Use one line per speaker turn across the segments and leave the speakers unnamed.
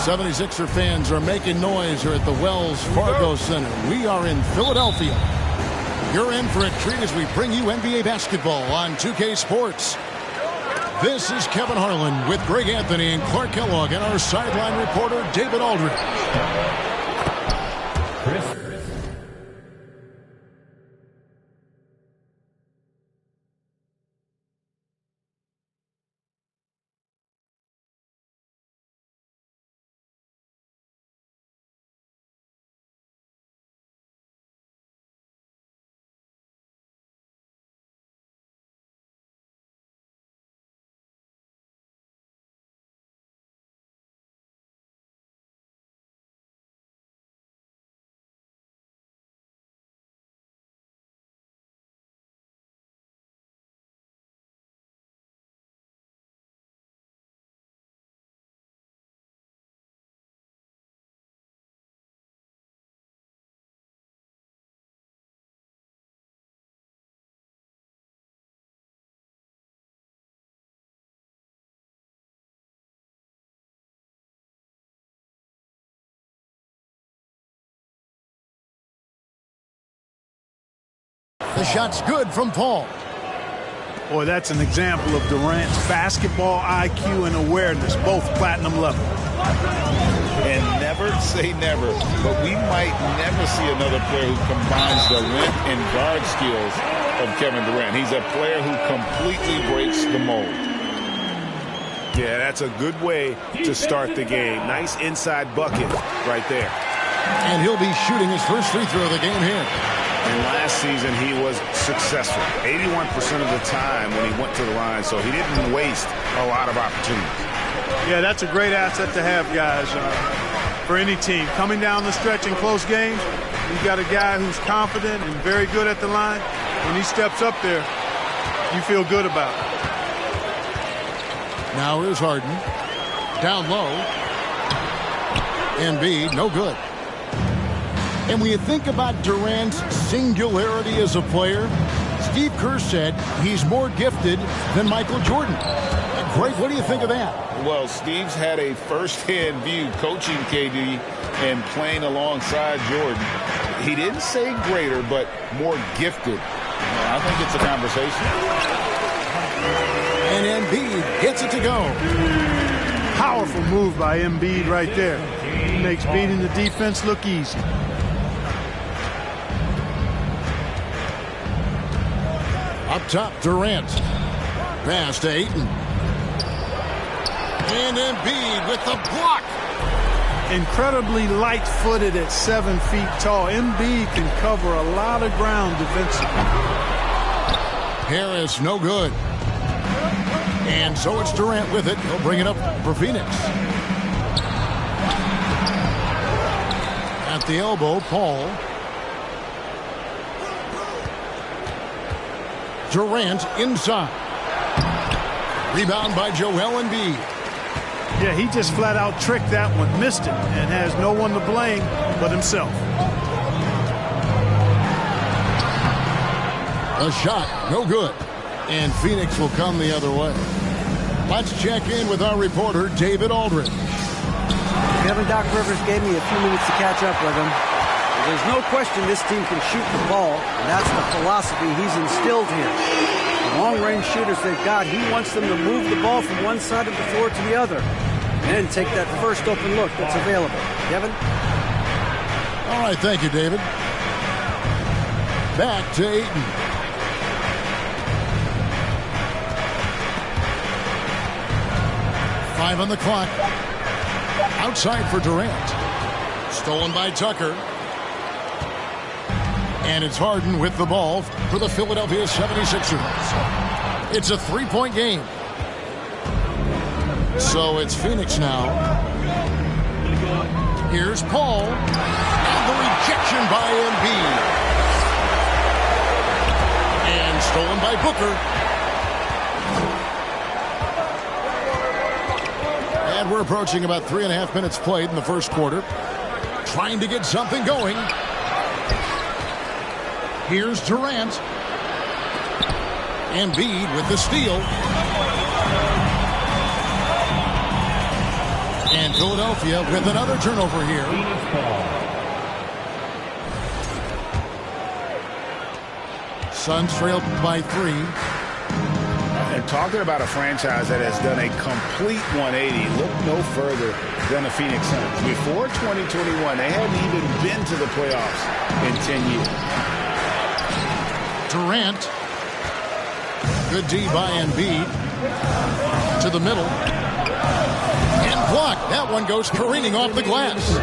76er fans are making noise here at the Wells Fargo Center. We are in Philadelphia. You're in for a treat as we bring you NBA basketball on 2K Sports. This is Kevin Harlan with Greg Anthony and Clark Kellogg and our sideline reporter David Aldridge. The shot's good from Paul.
Boy, that's an example of Durant's basketball IQ and awareness, both platinum level.
And never say never, but we might never see another player who combines the length and guard skills of Kevin Durant. He's a player who completely breaks the mold.
Yeah, that's a good way to start the game. Nice inside bucket right there.
And he'll be shooting his first free throw of the game here.
And last season, he was successful 81% of the time when he went to the line, so he didn't waste a lot of opportunities.
Yeah, that's a great asset to have, guys, for any team. Coming down the stretch in close games, you've got a guy who's confident and very good at the line. When he steps up there, you feel good about it.
Now here's Harden. Down low. Embiid, no good. And when you think about Durant's singularity as a player, Steve Kerr said he's more gifted than Michael Jordan. Greg, what do you think of that?
Well, Steve's had a first-hand view coaching KD and playing alongside Jordan. He didn't say greater, but more gifted. I think it's a conversation.
And Embiid gets it to go.
Powerful move by Embiid right there. He makes beating the defense look easy.
Up top, Durant. Pass to Ayton. And Embiid with the block.
Incredibly light-footed at 7 feet tall. Embiid can cover a lot of ground defensively.
Harris, no good. And so it's Durant with it. He'll bring it up for Phoenix. At the elbow, Paul. Durant inside. Rebound by Joel Embiid.
Yeah, he just flat out tricked that one, missed it, and has no one to blame but himself.
A shot, no good. And Phoenix will come the other way. Let's check in with our reporter, David Aldridge.
Kevin, Doc Rivers gave me a few minutes to catch up with him. There's no question this team can shoot the ball, and that's the philosophy he's instilled here. The long-range shooters they've got, he wants them to move the ball from one side of the floor to the other, and take that first open look that's available. Kevin?
All right, thank you, David. Back to Ayton. Five on the clock. Outside for Durant. Stolen by Tucker. And it's Harden with the ball for the Philadelphia 76ers. It's a three-point game. So it's Phoenix now. Here's Paul. And the rejection by Embiid. And stolen by Booker. And we're approaching about 3.5 minutes played in the first quarter. Trying to get something going. Here's Durant. Embiid with the steal. And Philadelphia with another turnover here. Suns trailed by 3.
And talking about a franchise that has done a complete 180, look no further than the Phoenix Suns. Before 2021, they hadn't even been to the playoffs in 10 years.
Durant. Good D by Embiid. To the middle. And blocked. That one goes careening off the glass.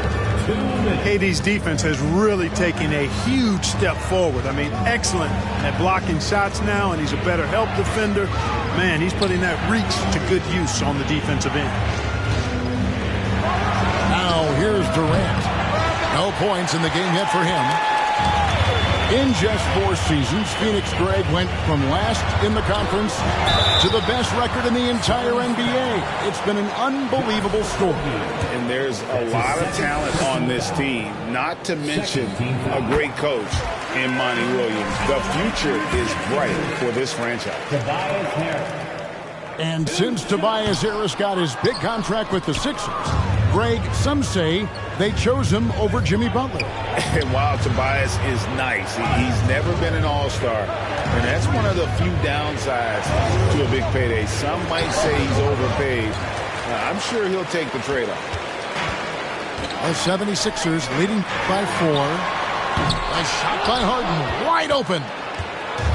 KD's defense has really taken a huge step forward. I mean, excellent at blocking shots now, and he's a better help defender. Man, he's putting that reach to good use on the defensive end.
Now here's Durant. No points in the game yet for him. In just 4 seasons, Phoenix, Greg, went from last in the conference to the best record in the entire NBA. It's been an unbelievable story.
And there's a lot of talent on this team, not to mention a great coach in Monty Williams. The future is bright for this franchise.
And since Tobias Harris got his big contract with the Sixers, Greg, some say they chose him over Jimmy Butler.
And while Tobias is nice, he's never been an all-star. And that's one of the few downsides to a big payday. Some might say he's overpaid. I'm sure he'll take the trade-off.
The 76ers leading by 4. A shot by Harden, wide open.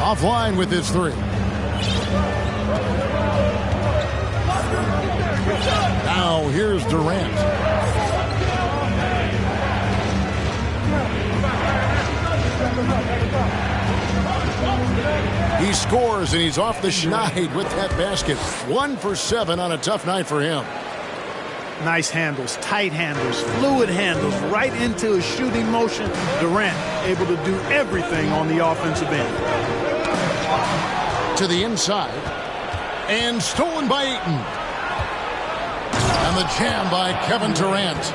Offline with his 3. Now here's Durant. He scores, and he's off the schneid with that basket. 1 for 7 on a tough night for him.
Nice handles, tight handles, fluid handles, right into a shooting motion. Durant able to do everything on the offensive end.
To the inside. And stolen by Ayton. And the jam by Kevin Durant.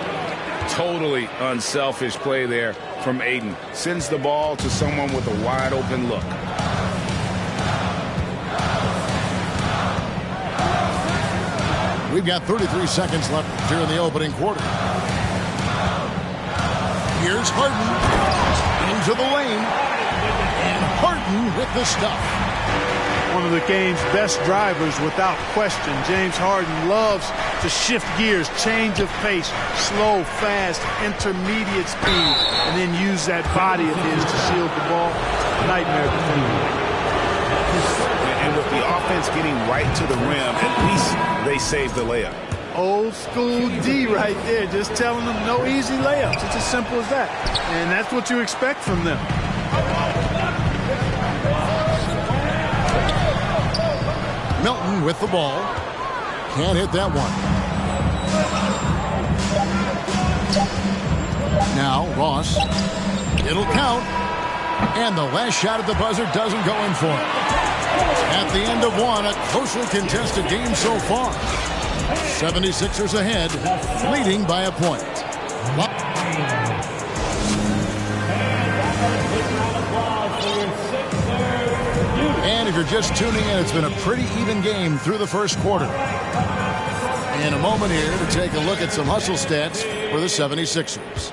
Totally unselfish play there from Ayton. Sends the ball to someone with a wide open look.
We've got 33 seconds left here in the opening quarter. Here's Harden. Into the lane. And Harden with the stuff.
One of the game's best drivers without question. James Harden loves to shift gears, change of pace, slow, fast, intermediate speed, and then use that body of his to shield the ball. Nightmare defender.
And with the offense getting right to the rim, at least they saved the layup.
Old school D right there, just telling them no easy layups. It's as simple as that. And that's what you expect from them.
Milton with the ball. Can't hit that one. Now Ross. It'll count. And the last shot at the buzzer doesn't go in for it. At the end of 1, a closely contested game so far. 76ers ahead, leading by a point. And if you're just tuning in, it's been a pretty even game through the first quarter. In a moment here to take a look at some hustle stats for the 76ers.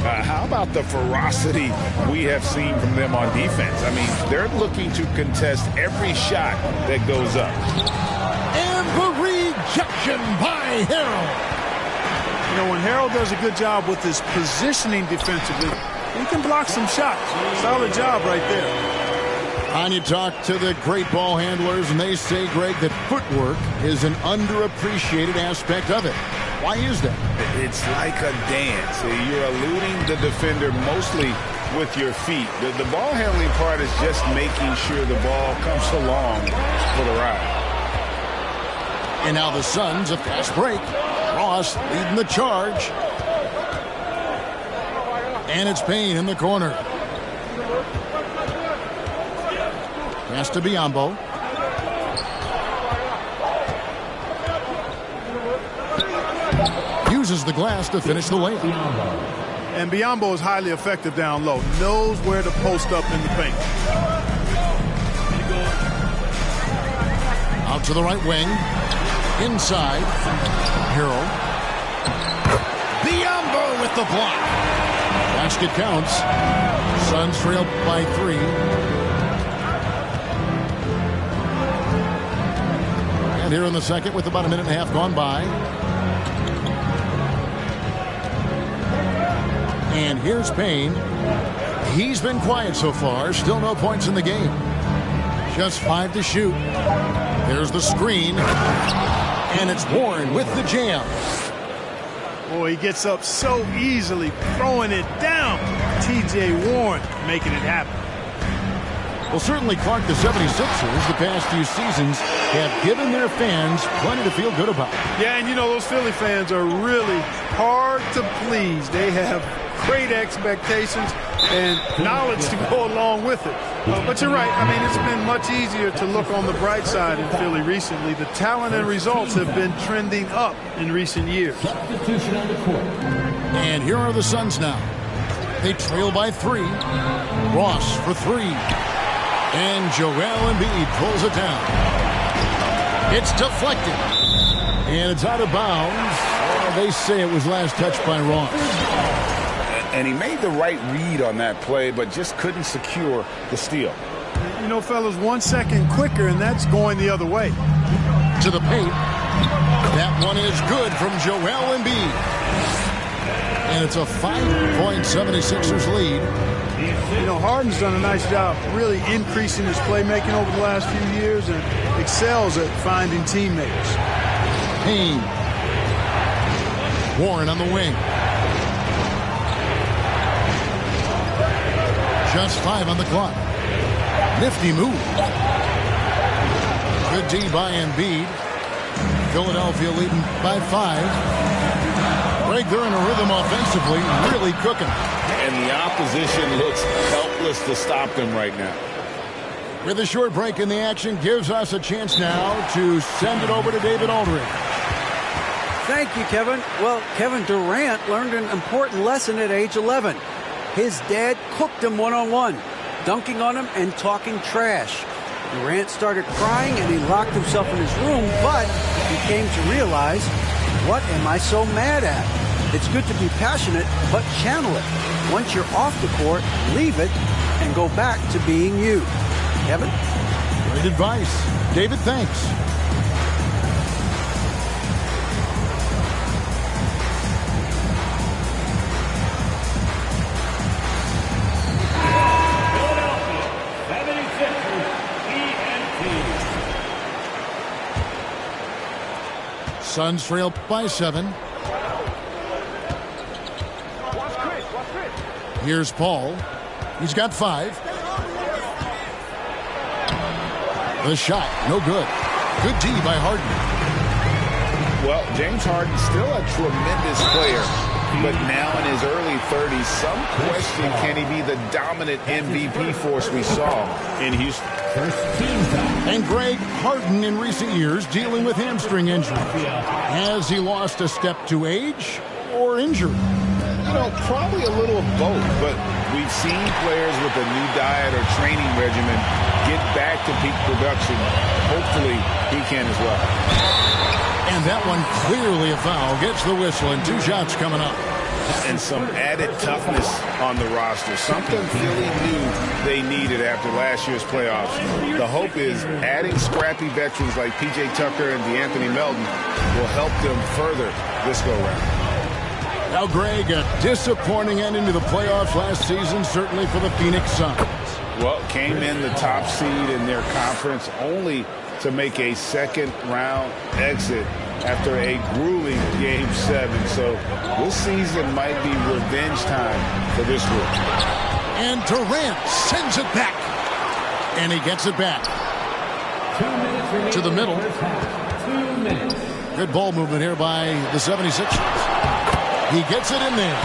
How about the ferocity we have seen from them on defense? I mean, they're looking to contest every shot that goes up.
And the rejection by Harrell.
You know, when Harrell does a good job with his positioning defensively, he can block some shots. Solid job right there.
And you talk to the great ball handlers, and they say, Greg, that footwork is an underappreciated aspect of it. Why is that?
It's like a dance. You're eluding the defender mostly with your feet. The ball handling part is just making sure the ball comes along for the ride.
And now the Suns, a fast break. Ross leading the charge. And it's Payne in the corner. Pass to Biyombo. Uses the glass to finish the layup.
And Biyombo is highly effective down low. Knows where to post up in the paint.
Out to the right wing. Inside. Harrell. Biyombo with the block. Basket counts. Suns trail by 3. And here in the second with about a minute and a half gone by. And here's Payne. He's been quiet so far. Still no points in the game. Just 5 to shoot. There's the screen. And it's Warren with the jam.
Boy, he gets up so easily, throwing it down. T.J. Warren making it happen.
Well, certainly, Clark, the 76ers, the past few seasons, have given their fans plenty to feel good about.
Yeah, and you know, those Philly fans are really hard to please. They have great expectations and knowledge to go along with it. But you're right. I mean, it's been much easier to look on the bright side in Philly recently. The talent and results have been trending up in recent years.
Substitution on the court.
And here are the Suns now. They trail by 3. Ross for 3. And Joel Embiid pulls it down. It's deflected. And it's out of bounds. They say it was last touched by Ross.
And he made the right read on that play, but just couldn't secure the steal.
You know, fellas, 1 second quicker, and that's going the other way.
To the paint. That one is good from Joel Embiid. And it's a 5-point 76ers lead.
You know, Harden's done a nice job really increasing his playmaking over the last few years and excels at finding teammates.
Payne. Warren on the wing. Just 5 on the clock. Nifty move. Good D by Embiid. Philadelphia leading by 5. Greg, they're in a rhythm offensively, really cooking.
And the opposition looks helpless to stop them right now.
With a short break in the action, gives us a chance now to send it over to David Aldridge.
Thank you, Kevin. Well, Kevin Durant learned an important lesson at age 11. His dad cooked him one-on-one, dunking on him and talking trash. Durant started crying and he locked himself in his room, but he came to realize, what am I so mad at? It's good to be passionate, but channel it. Once you're off the court, leave it and go back to being you. Kevin?
Great advice. David, thanks. Suns trail by 7. Here's Paul. He's got 5. The shot, no good. Good D by Harden.
Well, James Harden's still a tremendous player, but now in his early 30s, some question, can he be the dominant MVP force we saw in Houston?
And Greg, Harden in recent years dealing with hamstring injury. Has he lost a step to age or injury?
You know, probably a little of both, but we've seen players with a new diet or training regimen get back to peak production. Hopefully, he can as well.
And that one clearly a foul. Gets the whistle and 2 shots coming up.
And some added toughness on the roster. Something Philly knew they needed after last year's playoffs. The hope is adding scrappy veterans like P.J. Tucker and DeAnthony Melton will help them further this go-round.
Now, Greg, a disappointing ending to the playoffs last season, certainly for the Phoenix Suns.
Well, came in the top seed in their conference only to make a second-round exit after a grueling Game 7. So this season might be revenge time for this group.
And Durant sends it back. And he gets it back.
2 minutes
to the middle.
2 minutes.
Good ball movement here by the 76ers. He gets it in there.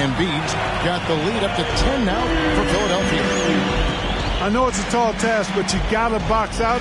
Embiid's got the lead up to 10 now for Philadelphia.
I know it's a tall task, but you got to box out